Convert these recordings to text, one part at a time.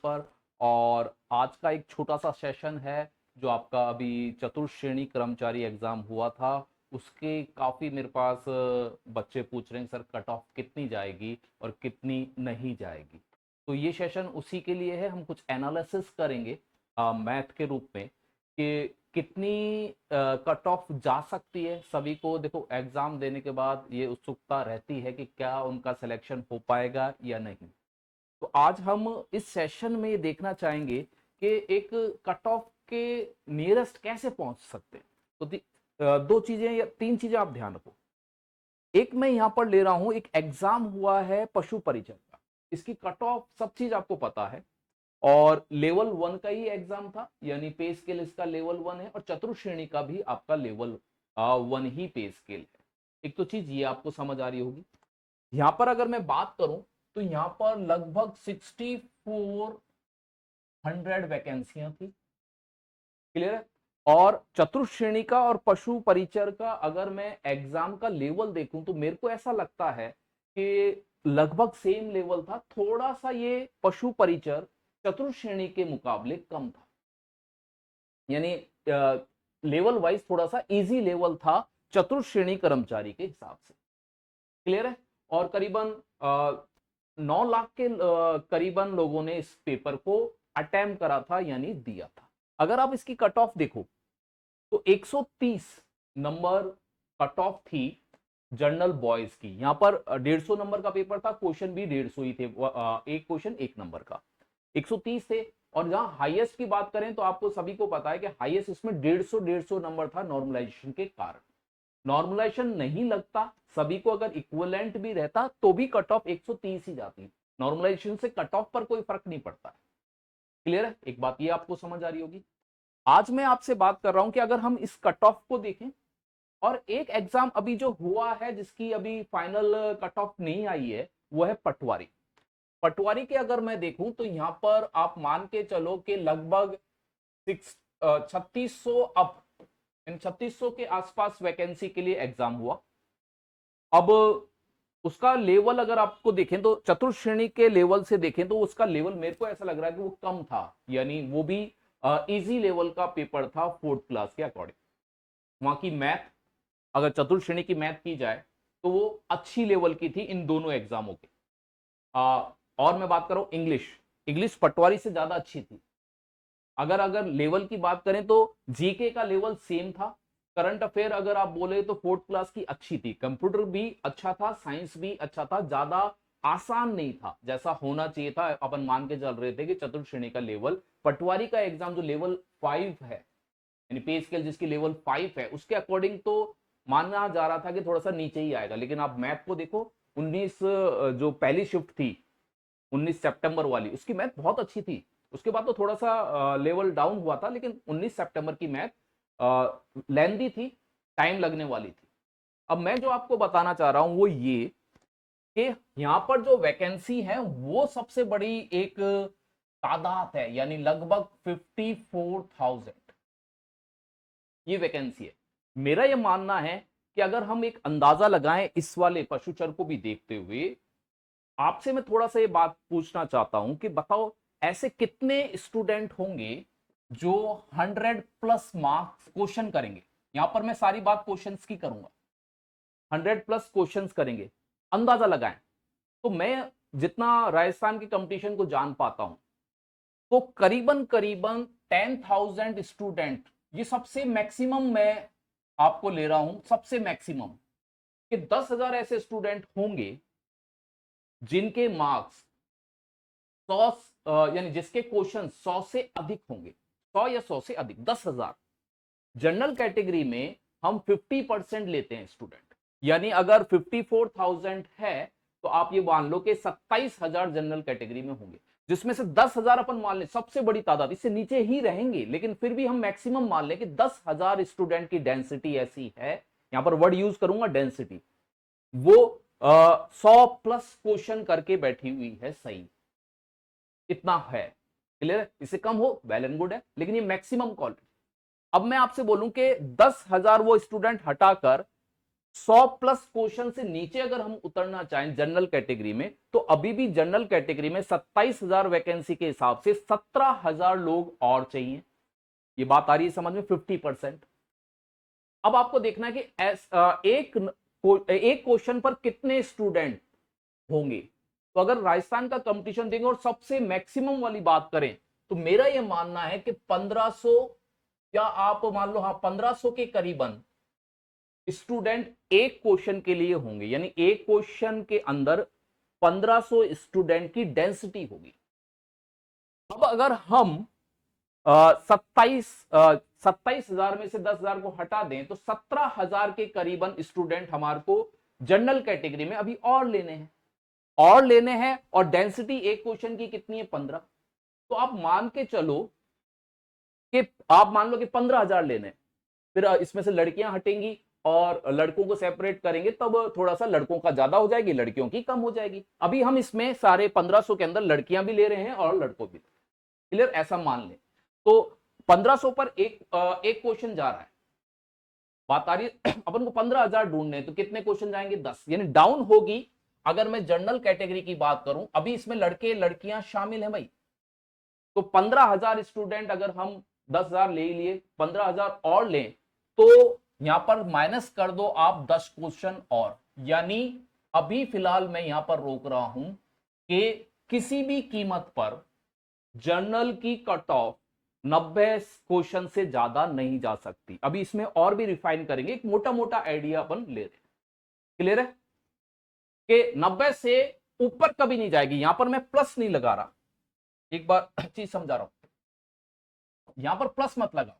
पर। और आज का एक छोटा सा सेशन है जो आपका अभी चतुर्थ श्रेणी कर्मचारी एग्जाम हुआ था, उसके काफ़ी मेरे पास बच्चे पूछ रहे हैं सर कट ऑफ कितनी जाएगी और कितनी नहीं जाएगी। तो ये सेशन उसी के लिए है, हम कुछ एनालिसिस करेंगे मैथ के रूप में कि कितनी कट ऑफ जा सकती है। सभी को देखो एग्जाम देने के बाद ये उत्सुकता रहती है कि क्या उनका सिलेक्शन हो पाएगा या नहीं। तो आज हम इस सेशन में ये देखना चाहेंगे कि एक कट ऑफ के नियरेस्ट कैसे पहुंच सकते हैं। तो दो चीजें या तीन चीजें आप ध्यान रखो। एक मैं यहां पर ले रहा हूं, एक एग्जाम हुआ है पशु परिचय का, इसकी कट ऑफ सब चीज आपको पता है और लेवल 1 का ही एग्जाम था, यानी पे स्केल इसका लेवल 1 है और चतुर्थ श्रेणी का भी आपका लेवल 1 ही पे स्केल है। एक तो चीज ये आपको समझ आ रही होगी। यहां पर अगर मैं बात करूं तो यहां पर लगभग 6400 वैकेंसियां थी। क्लियर है। और चतुर्थ श्रेणी का और पशु परिचर का अगर मैं एग्जाम का लेवल देखूं तो मेरे को ऐसा लगता है कि लगभग सेम लेवल था, थोड़ा सा ये पशु परिचर चतुर्थ श्रेणी के मुकाबले कम था, यानी लेवल वाइज थोड़ा सा इजी लेवल था चतुर्थ श्रेणी कर्मचारी के हिसाब से। क्लियर है। और करीबन 9 लाख के करीबन लोगों ने इस पेपर को अटेम्प्ट करा था, यानी दिया था। अगर आप इसकी कट ऑफ देखो तो 130 नंबर कट ऑफ थी जनरल बॉयज की। यहां पर 150 नंबर का पेपर था, क्वेश्चन भी 150 ही थे, एक क्वेश्चन 1 नंबर का 130 थे। और जहां हाईएस्ट की बात करें तो आपको सभी को पता है कि हाईएस्ट इसमें 150 नंबर था नॉर्मलाइजेशन के कारण। नॉर्मलाइजेशन नहीं लगता, सभी को अगर इक्विवेलेंट भी रहता तो भी कट ऑफ 130 ही जाती। नॉर्मलाइजेशन से कट ऑफ पर कोई फर्क नहीं पड़ता है। क्लियर है। एक बात ये आपको समझ आ रही होगी। आज मैं आपसे बात कर रहा हूं कि अगर हम इस कट ऑफ को देखें और एक एग्जाम अभी जो हुआ है जिसकी अभी फाइनल कट ऑफ नहीं आई है, वो है पटवारी। पटवारी के अगर मैं देखूं तो यहां पर आप मान के चलो कि लगभग 3600 अप इन 3600 के आसपास वैकेंसी के लिए एग्जाम हुआ। अब उसका लेवल अगर आपको देखें तो चतुर्थ श्रेणी के लेवल से देखें तो उसका लेवल मेरे को ऐसा लग रहा है कि वो कम था, यानी वो भी इजी लेवल का पेपर था फोर्थ क्लास के अकॉर्डिंग। वहां की मैथ, अगर चतुर्थ श्रेणी की मैथ की जाए तो वो अच्छी लेवल की थी इन दोनों एग्जामों के। और मैं बात करूं इंग्लिश, इंग्लिश पटवारी से ज्यादा अच्छी थी। अगर अगर लेवल की बात करें तो जीके का लेवल सेम था। करंट अफेयर अगर आप बोले तो फोर्थ क्लास की अच्छी थी। कंप्यूटर भी अच्छा था, साइंस भी अच्छा था, ज्यादा आसान नहीं था जैसा होना चाहिए था। अपन मान के चल रहे थे कि चतुर्थ श्रेणी का लेवल, पटवारी का एग्जाम जो लेवल 5 है, यानी पे स्केल जिसकी लेवल 5 है, उसके अकॉर्डिंग तो माना जा रहा था कि थोड़ा सा नीचे ही आएगा। लेकिन आप मैथ को देखो, 19 जो पहली शिफ्ट थी 19 सितंबर वाली, उसकी मैथ बहुत अच्छी थी। उसके बाद तो थोड़ा सा लेवल डाउन हुआ था, लेकिन 19 सितंबर की मैथ लेंदी थी, टाइम लगने वाली थी। अब मैं जो आपको बताना चाह रहा हूं वो ये कि यहां पर जो वैकेंसी है वो सबसे बड़ी एक तादाद है, यानी लगभग 54,000 ये वैकेंसी है। मेरा यह मानना है कि अगर हम एक अंदाजा लगाएं इस वाले पशुचर को भी देखते हुए, आपसे मैं थोड़ा सा ये बात पूछना चाहता हूं कि बताओ ऐसे कितने स्टूडेंट होंगे जो 100+ मार्क्स क्वेश्चन करेंगे। यहां पर मैं सारी बात क्वेश्चंस की करूंगा, 100+ क्वेश्चंस करेंगे, अंदाजा लगाएं। तो मैं जितना राजस्थान के कंपटीशन को जान पाता हूं तो करीबन करीबन 10,000 स्टूडेंट, ये सबसे मैक्सिमम मैं आपको ले रहा हूं, सबसे मैक्सिमम कि 10,000 ऐसे स्टूडेंट होंगे जिनके मार्क्स 100 यानी जिसके क्वेश्चन 100 से अधिक होंगे, 100 या 100 से अधिक, 10,000। जनरल कैटेगरी में हम 50% लेते हैं स्टूडेंट, यानी अगर 54,000 है तो आप ये मान लो कि 27,000 जनरल कैटेगरी में होंगे, जिसमें से 10,000 अपन मान लें सबसे बड़ी तादाद, इससे नीचे ही रहेंगे, लेकिन फिर भी हम मैक्सिमम मान लें कि 10,000 स्टूडेंट की डेंसिटी ऐसी है, यहां पर वर्ड यूज करूंगा डेंसिटी, वो 100+ क्वेश्चन करके बैठी हुई है। सही, इतना है। क्लियर है। इससे कम हो वेल एंड गुड है, लेकिन ये मैक्सिमम कॉल। अब मैं आपसे बोलूं कि 10,000 वो स्टूडेंट हटाकर 100+ क्वेश्चन से नीचे अगर हम उतरना चाहें जनरल कैटेगरी में, तो अभी भी जनरल कैटेगरी में 27,000 वैकेंसी के हिसाब से 17,000 लोग और चाहिए। ये बात आ रही है समझ में? 50%। अब आपको देखना है कि एक क्वेश्चन पर कितने स्टूडेंट होंगे। तो अगर राजस्थान का कंपटीशन देंगे और सबसे मैक्सिमम वाली बात करें, तो मेरा यह मानना है कि 1500, या आप मान लो, हाँ, 1500 के करीबन स्टूडेंट एक क्वेश्चन के लिए होंगे। यानी एक क्वेश्चन के अंदर 1500 स्टूडेंट की डेंसिटी होगी। अब अगर हम 27,000 में से 10,000 को हटा दें, तो 17,000 के करीबन स्टूडेंट हमारे को जनरल कैटेगरी में अभी और लेने हैं, और डेंसिटी एक क्वेश्चन की कितनी है? 15। तो आप मान के चलो कि आप मान लो कि 15,000 लेने, फिर इसमें से लड़कियां हटेंगी और लड़कों को सेपरेट करेंगे, तब थोड़ा सा लड़कों का ज्यादा हो जाएगी, लड़कियों की कम हो जाएगी। अभी हम इसमें सारे 1500 के अंदर लड़कियां भी ले रहे हैं और लड़कों भी। क्लियर? ऐसा मान लें तो 1500 पर एक क्वेश्चन जा रहा है। बात आ रही है अपन को 15,000 ढूंढने, तो कितने क्वेश्चन जाएंगे? 10। यानी डाउन होगी। अगर मैं जनरल कैटेगरी की बात करूं, अभी इसमें लड़के लड़कियां शामिल हैं भाई, तो 15,000 स्टूडेंट अगर हम 10,000 ले लिए, 15,000 और लें, तो यहां पर माइनस कर दो आप 10 क्वेश्चन और। यानी अभी फिलहाल मैं यहां पर रोक रहा हूं कि किसी भी कीमत पर जर्नल की कट ऑफ 90 क्वेश्चन से ज्यादा नहीं जा सकती। अभी इसमें और भी रिफाइन करेंगे, एक मोटा मोटा आइडिया अपन ले रहे हैं। क्लियर है कि 90 से ऊपर कभी नहीं जाएगी। यहां पर मैं प्लस नहीं लगा रहा, एक बार चीज समझा रहा हूं, यहां पर प्लस मत लगाओ।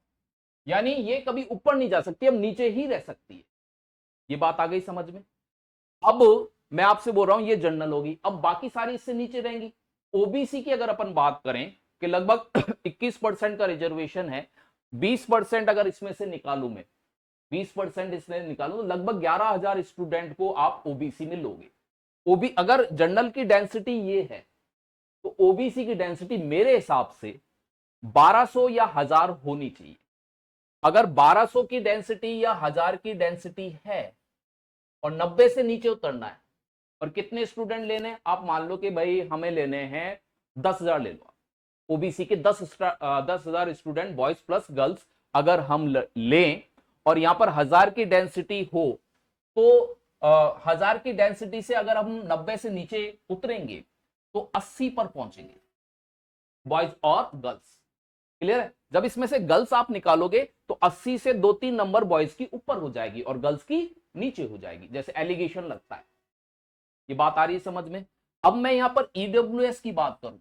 यानी ये कभी ऊपर नहीं जा सकती, अब नीचे ही रह सकती है। ये बात आ गई समझ में? अब मैं आपसे बोल रहा हूं ये जनरल होगी, अब बाकी सारी इससे नीचे रहेंगी। ओबीसी की अगर अपन बात करें कि लगभग 21% का रिजर्वेशन है, 20% अगर इसमें से निकालू मैं, 20% इसमें निकालू तो लगभग 11,000 स्टूडेंट को आप ओबीसी में लोगे। अगर जनरल की डेंसिटी ये है, तो ओबीसी की डेंसिटी मेरे हिसाब से 1200 या 1000 होनी चाहिए। अगर 1200 की डेंसिटी या 1000 की डेंसिटी है और 90 से नीचे उतरना है, और कितने स्टूडेंट लेने हैं? आप मान लो कि भाई हमें लेने हैं 10,000 ले लो। ओबीसी के 10,000 स्टूडेंट बॉयज प्लस गर्ल्स अगर हम लें, और यहां पर 1000 की डेंसिटी हो, तो 1000 की डेंसिटी से अगर हम 90 से नीचे उतरेंगे तो 80 पर पहुंचेंगे, बॉयज और गर्ल्स। क्लियर है? जब इसमें से गर्ल्स आप निकालोगे तो 80 से 2-3 नंबर बॉयज की ऊपर हो जाएगी और गर्ल्स की नीचे हो जाएगी, जैसे एलिगेशन लगता है। ये बात आ रही है समझ में? अब मैं यहां पर ईडब्ल्यूएस की बात करूं,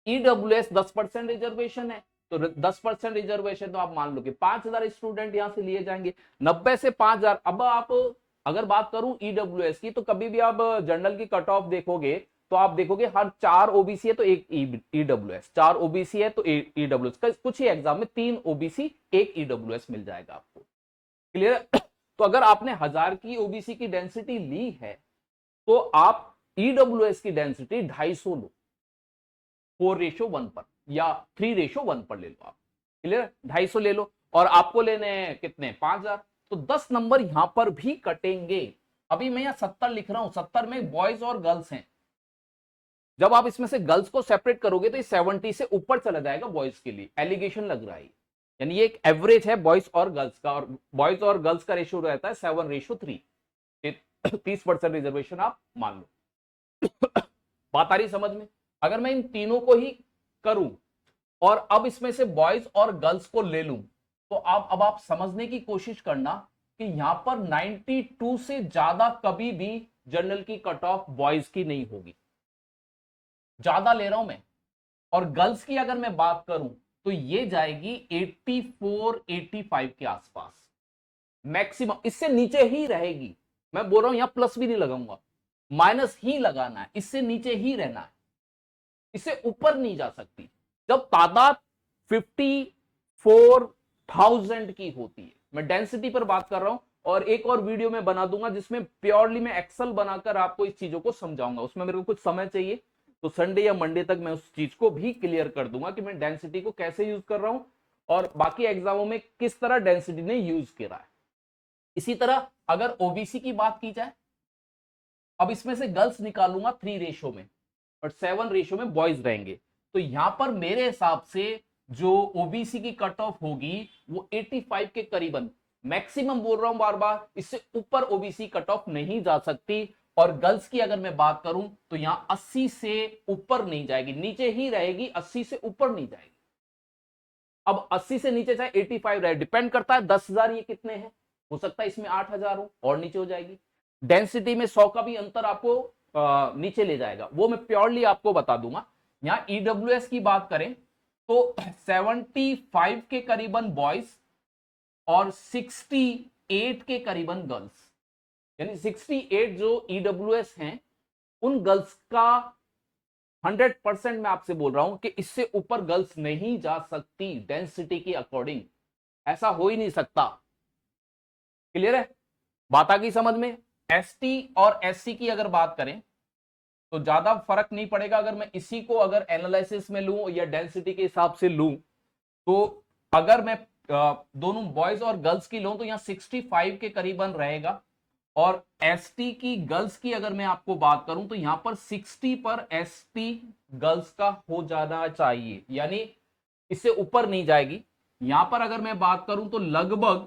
ईडब्ल्यूएस 10% रिजर्वेशन है, तो 10% रिजर्वेशन, तो आप मान लो कि 5,000 स्टूडेंट यहां से लिए जाएंगे। 90 से 5,000। अब आप अगर बात करूं ईडब्ल्यूएस की, तो कभी भी आप जनरल की कट ऑफ देखोगे तो आप देखोगे हर 4 ओबीसी है तो एक ईडब्ल्यूएस, 4 ओबीसी है तो ईडब्ल्यूएस। कुछ ही एग्जाम में 3 ओबीसी 1 ईडब्ल्यूएस मिल जाएगा आपको। क्लियर? तो अगर आपने 1000 की ओबीसी की डेंसिटी ली है, तो आप ईडब्ल्यूएस की डेंसिटी 250 लो, 4:1 पर, या 3:1 पर ले लो आप। क्लियर? 250 ले लो, और आपको लेने हैं कितने? 5,000। तो 10 नंबर यहां पर भी कटेंगे। अभी मैं यहां 70 लिख रहा हूं, 70 में बॉयज और गर्ल्स हैं। जब आप इसमें से गर्ल्स को सेपरेट करोगे तो ये 70 से ऊपर चला जाएगा बॉयज के लिए, एलिगेशन लग रहा है। यानी ये एक एवरेज है बॉयज और गर्ल्स का, और बॉयज और गर्ल्स का रेशियो रहता है 7:3। 30% रिजर्वेशन आप मान लो। बात आ रही समझ में? अगर मैं इन तीनों को ही करूं और अब इसमें से बॉयज और गर्ल्स को ले लूं, तो अब आप समझने की कोशिश करना कि यहां पर 92 से ज्यादा कभी भी जनरल की कट ऑफ बॉयज की नहीं होगी। ज्यादा ले रहा हूं मैं। और गर्ल्स की अगर मैं बात करूं तो ये जाएगी 84-85 के आसपास मैक्सिमम, इससे नीचे ही रहेगी। मैं बोल रहा हूं यहां प्लस भी नहीं लगाऊंगा, माइनस ही लगाना है, इससे नीचे ही रहना है, इससे ऊपर नहीं जा सकती। जब तादाद 54,000 की होती है, मैं डेंसिटी पर बात कर रहा हूं, और एक और वीडियो में बना दूंगा जिसमें प्योरली मैं एक्सेल बनाकर आपको इस चीजों को समझाऊंगा। उसमें मेरे को कुछ समय चाहिए, तो संडे या मंडे तक मैं उस चीज को भी क्लियर कर दूंगा कि मैं डेंसिटी को कैसे यूज कर रहा हूं और बाकी एग्जामों में किस तरह डेंसिटी ने यूज किया है। इसी तरह अगर ओबीसी की बात की जाए, अब इसमें से गर्ल्स निकालूंगा 3 रेशो में और 7 रेशो में बॉयज रहेंगे, तो यहां पर मेरे हिसाब से जो ओबीसी की कट ऑफ होगी वो 85 के करीबन, मैक्सिमम बोल रहा हूं बार बार, इससे ऊपर ओबीसी कट ऑफ नहीं जा सकती। और गर्ल्स की अगर मैं बात करूं तो यहां 80 से ऊपर नहीं जाएगी, नीचे ही रहेगी, 80 से ऊपर नहीं जाएगी। अब 80 से नीचे चाहे 85 रहे, डिपेंड करता है 10,000 ये कितने हैं, हो सकता है इसमें 8,000 हो और नीचे हो जाएगी। डेंसिटी में 100 का भी अंतर आपको नीचे ले जाएगा, वो मैं प्योरली आपको बता दूंगा। यहां ईडब्ल्यूएस की बात करें तो 75 के करीबन बॉयज और 68 के करीबन गर्ल्स, यानी 68 जो ईडब्ल्यूएस हैं उन गर्ल्स का 100% मैं आपसे बोल रहा हूं कि इससे ऊपर गर्ल्स नहीं जा सकती डेंसिटी के अकॉर्डिंग, ऐसा हो ही नहीं सकता। क्लियर है, बात आ गई समझ में। एसटी और एससी की अगर बात करें तो ज्यादा फर्क नहीं पड़ेगा, अगर मैं इसी को अगर एनालिसिस में लूं या डेंसिटी के हिसाब से लूं, तो अगर मैं दोनों बॉयज और गर्ल्स की लूं तो यहां 65 के करीबन रहेगा। और एसटी की गर्ल्स की अगर मैं आपको बात करूं तो यहां पर 60 पर एसटी गर्ल्स का हो जाना चाहिए, यानी इससे ऊपर नहीं जाएगी। यहां पर अगर मैं बात करूं तो लगभग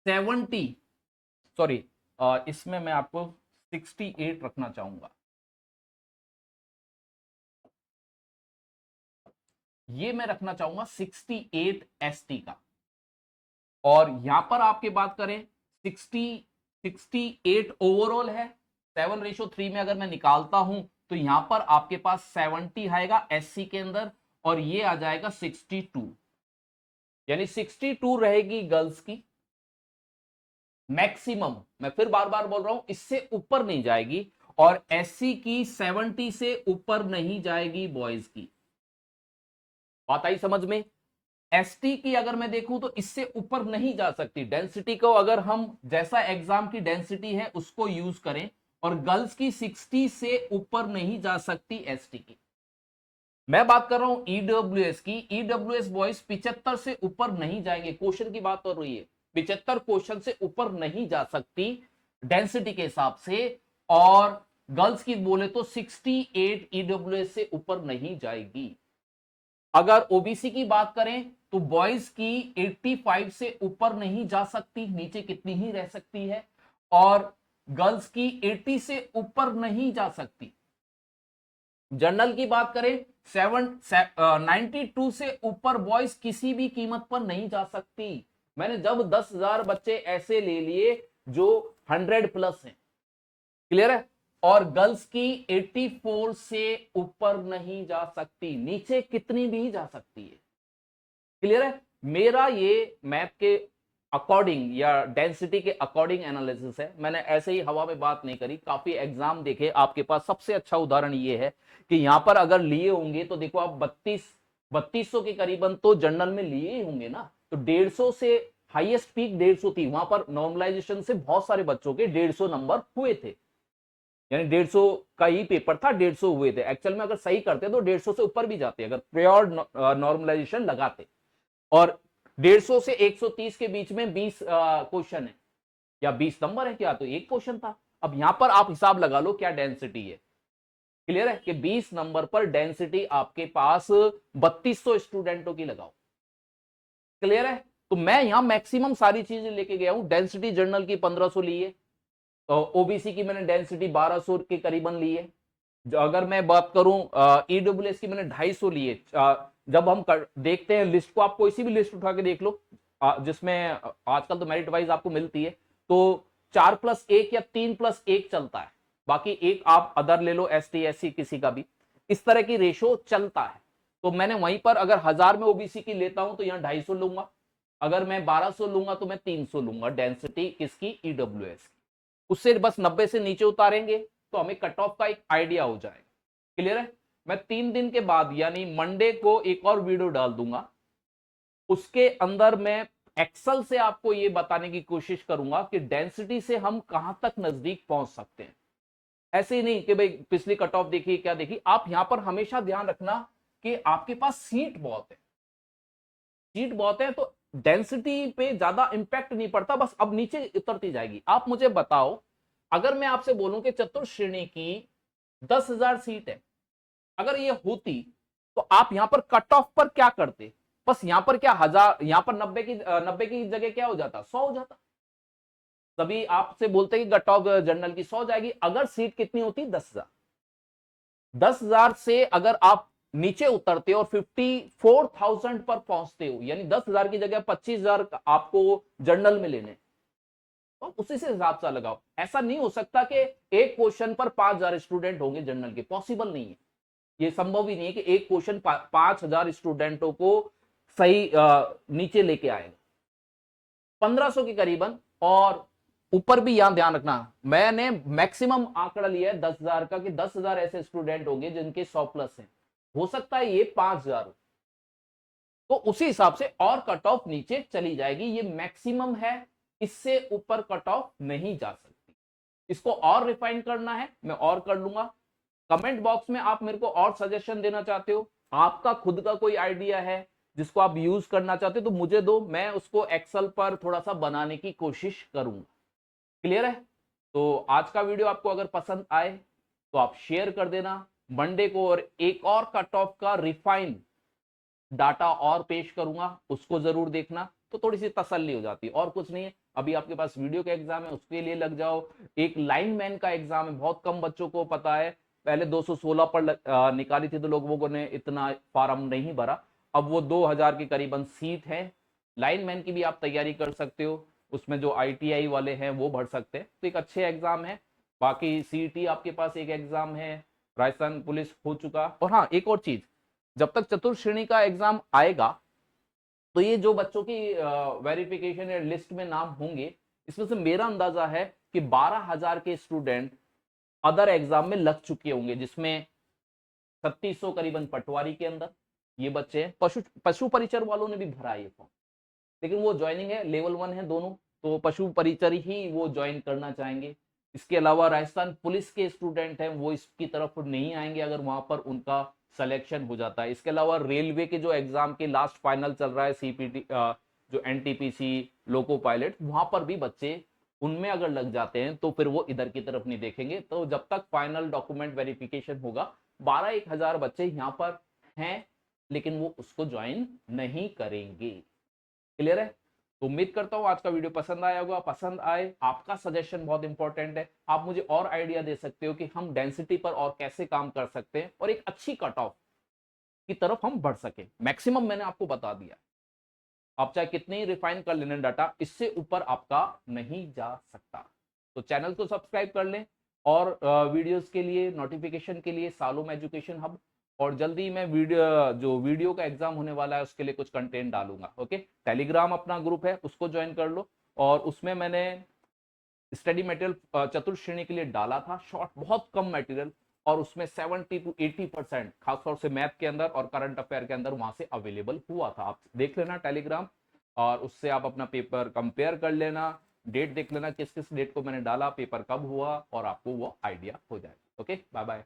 70, सॉरी, इसमें मैं आपको 68 रखना चाहूंगा, ये मैं रखना चाहूंगा 68 एसटी का। और यहां पर आपके बात करें 68 ओवरऑल है, 7:3 में अगर मैं निकालता हूं तो यहां पर आपके पास 70 आएगा एससी के अंदर और ये आ जाएगा 62, यानी 62 रहेगी गर्ल्स की मैक्सिमम, मैं फिर बार बार बोल रहा हूं इससे ऊपर नहीं जाएगी। और एससी की 70 से ऊपर नहीं जाएगी बॉयज की, बात आई समझ में। एसटी की अगर मैं देखूं तो इससे ऊपर नहीं जा सकती, डेंसिटी को अगर हम जैसा एग्जाम की डेंसिटी है उसको यूज करें, और गर्ल्स की 60 से ऊपर नहीं जा सकती एसटी की। मैं बात कर रहा हूं ईडब्ल्यूएस की, ईडब्ल्यूएस बॉयज 75 से ऊपर नहीं जाएंगे, क्वेश्चन की बात हो रही है, 75 क्वेश्चन से ऊपर नहीं जा सकती डेंसिटी के हिसाब से। और गर्ल्स की बोले तो 68 ईडब्ल्यूएस से ऊपर नहीं जाएगी। अगर ओबीसी की बात करें तो बॉयज की 85 से ऊपर नहीं जा सकती, नीचे कितनी ही रह सकती है। और गर्ल्स की 80 से ऊपर नहीं जा सकती। जनरल की बात करें 92 से ऊपर बॉयज किसी भी कीमत पर नहीं जा सकती। मैंने जब 10,000 बच्चे ऐसे ले लिए जो 100 प्लस हैं, क्लियर है। और गर्ल्स की 84 से ऊपर नहीं जा सकती, नीचे कितनी भी जा सकती है, क्लियर है। मेरा ये मैथ के अकॉर्डिंग या डेंसिटी के अकॉर्डिंग एनालिसिस है, मैंने ऐसे ही हवा में बात नहीं करी, काफी एग्जाम देखे आपके पास। सबसे अच्छा उदाहरण ये है कि यहां पर अगर लिए होंगे तो देखो आप 3200 के करीबन तो जनरल में लिए ही होंगे ना, तो 150 से हाईएस्ट पीक 150 थी, वहां पर नॉर्मलाइजेशन से बहुत सारे बच्चों के 150 नंबर हुए थे, यानी 150 का ही पेपर था, 150 हुए थे। एक्चुअल में अगर सही करते तो 150 से ऊपर भी जाते अगर प्योर नॉर्मलाइजेशन लगाते। और 150 से 130 के बीच में 20 क्वेश्चन है या 20 नंबर है क्या, तो एक क्वेश्चन था। अब यहां पर आप हिसाब लगा लो क्या डेंसिटी है, क्लियर है कि 20 नंबर पर डेंसिटी आपके पास 3200 स्टूडेंटों की लगाओ, क्लियर है। तो मैं यहां मैक्सिमम सारी चीजें लेके गया हूं। डेंसिटी जर्नल की 1500 ली है, ओबीसी की मैंने डेंसिटी 1200 के करीबन ली है। अगर मैं बात करूं ईडब्ल्यूएस की मैंने 250 ली है। जब हम देखते हैं लिस्ट को, आप कोई सी भी लिस्ट उठा के देख लो, जिसमें आजकल तो मेरिट वाइज आपको मिलती है, तो 4+1 या 3+1 चलता है, बाकी एक आप अदर ले लो, एस टी एस सी किसी का भी, इस तरह की रेशो चलता है। तो मैंने वहीं पर अगर 1000 में ओबीसी की लेता हूं तो यहां 250 लूंगा, अगर मैं 1200 लूंगा तो मैं 300 लूंगा डेंसिटी किसकी, ईडब्ल्यूएस की। उससे बस 90 से नीचे उतारेंगे तो हमें कट ऑफ का एक आइडिया हो जाएगा, क्लियर है। मैं 3 दिन के बाद यानी मंडे को एक और वीडियो डाल दूंगा, उसके अंदर मैं एक्सेल से आपको यह बताने की कोशिश करूंगा कि डेंसिटी से हम कहां तक नजदीक पहुंच सकते हैं। ऐसे ही नहीं कि भाई पिछली कट ऑफ देखिए क्या देखी, आप यहां पर हमेशा ध्यान रखना कि आपके पास सीट बहुत है, सीट बहुत है तो डेंसिटी पे ज्यादा इंपैक्ट नहीं पड़ता, बस अब नीचे उतरती जाएगी। आप मुझे बताओ, अगर मैं आपसे बोलूं कि चतुर्थ श्रेणी की 10,000 सीट है, अगर ये होती तो आप यहां पर कट ऑफ पर क्या करते? बस यहां पर क्या हजार, यहां पर 90 की जगह क्या हो जाता, 100 हो जाता। तभी आपसे बोलते कि कट ऑफ जनरल की 100 जाएगी। अगर सीट कितनी होती, 10,000। 10,000 से अगर आप नीचे उतरते हो और 54,000 पर पहुंचते हो, यानी 10,000 की जगह 25,000 आपको जनरल में लेने, तो उसी से हिसाब से लगाओ। ऐसा नहीं हो सकता कि एक क्वेश्चन पर 5,000 स्टूडेंट होंगे जनरल के, पॉसिबल नहीं है। ये संभव ही नहीं है कि एक क्वेश्चन 5,000 स्टूडेंटों को सही नीचे लेके आएगा। 1,500 के करीबन। और ऊपर भी यहां ध्यान रखना, मैंने मैक्सिमम आंकड़ा लिया है 10,000 का, कि 10,000 ऐसे स्टूडेंट होंगे जिनके 100 प्लस हैं। हो सकता है ये 5,000 हो, तो उसी हिसाब से और कट ऑफ नीचे चली जाएगी। ये मैक्सिमम है, इससे ऊपर कट ऑफ नहीं जा सकती। इसको और रिफाइन करना है, मैं और कर लूंगा। कमेंट बॉक्स में आप मेरे को और सजेशन देना चाहते हो, आपका खुद का कोई आइडिया है जिसको आप यूज करना चाहते हो, तो मुझे दो, मैं उसको एक्सेल पर थोड़ा सा बनाने की कोशिश करूंगा। क्लियर है? तो आज का वीडियो आपको अगर पसंद आए तो आप शेयर कर देना। मंडे को और एक और कट ऑफ का रिफाइन डाटा और पेश करूंगा, उसको जरूर देखना, तो थोड़ी सी तसल्ली हो जाती है। और कुछ नहीं है, अभी आपके पास वीडियो का एग्जाम है, उसके लिए लग जाओ। एक लाइनमैन का एग्जाम है, बहुत कम बच्चों को पता है। पहले 216 पर निकाली थी तो लोगों ने इतना फार्म नहीं भरा, अब वो 2,000 के करीबन सीट है। लाइनमैन की भी आप तैयारी कर सकते हो, उसमें जो ITI वाले हैं वो भर सकते हैं, तो एक अच्छे एग्जाम है। बाकी CET आपके पास एक एग्जाम है, राजस्थान पुलिस हो चुका। और हाँ, एक और चीज, जब तक चतुर्थ श्रेणी का एग्जाम आएगा तो ये जो बच्चों की वेरिफिकेशन या लिस्ट में नाम होंगे, इसमें से मेरा अंदाजा है कि 12,000 के स्टूडेंट अदर एग्जाम में लग चुके होंगे, जिसमें 3,600 करीबन पटवारी के अंदर ये बच्चे हैं। पशु परिचर वालों ने भी भरा है ये फॉर्म, लेकिन वो ज्वाइनिंग है, लेवल 1 है दोनों, तो पशु परिचर ही वो ज्वाइन करना चाहेंगे। इसके अलावा राजस्थान पुलिस के स्टूडेंट हैं, वो इसकी तरफ नहीं आएंगे अगर वहां पर उनका सिलेक्शन हो जाता है। इसके अलावा रेलवे के जो एग्जाम के लास्ट फाइनल चल रहा है, CPT जो NTPC लोको पायलट, वहां पर भी बच्चे उनमें अगर लग जाते हैं तो फिर वो इधर की तरफ नहीं देखेंगे। तो जब तक फाइनल डॉक्यूमेंट वेरिफिकेशन होगा, 12-1,000 बच्चे यहाँ पर हैं, लेकिन वो उसको ज्वाइन नहीं करेंगे। क्लियर है? तो उम्मीद करता हूं आज का वीडियो पसंद आया होगा। पसंद आए, आपका सजेशन बहुत इंपॉर्टेंट है। आप मुझे और आइडिया दे सकते हो कि हम डेंसिटी पर और कैसे काम कर सकते हैं और एक अच्छी कट ऑफ की तरफ हम बढ़ सके। मैक्सिमम मैंने आपको बता दिया, आप चाहे कितने ही रिफाइन कर लेने डाटा, इससे ऊपर आपका नहीं जा सकता। तो चैनल को सब्सक्राइब कर लें, और वीडियोस के लिए, नोटिफिकेशन के लिए सालोम एजुकेशन हब। और जल्दी मैं वीडियो का एग्जाम होने वाला है उसके लिए कुछ कंटेंट डालूंगा। ओके, टेलीग्राम अपना ग्रुप है, उसको ज्वाइन कर लो। और उसमें मैंने स्टडी मटेरियल चतुर्थ श्रेणी के लिए डाला था, शॉर्ट, बहुत कम मटेरियल, और उसमें 70 to 80% खासतौर से मैथ के अंदर और करंट अफेयर के अंदर वहां से अवेलेबल हुआ था। आप देख लेना टेलीग्राम, और उससे आप अपना पेपर कंपेयर कर लेना, डेट देख लेना किस किस डेट को मैंने डाला, पेपर कब हुआ, और आपको वो आइडिया हो जाएगा। Okay, bye bye.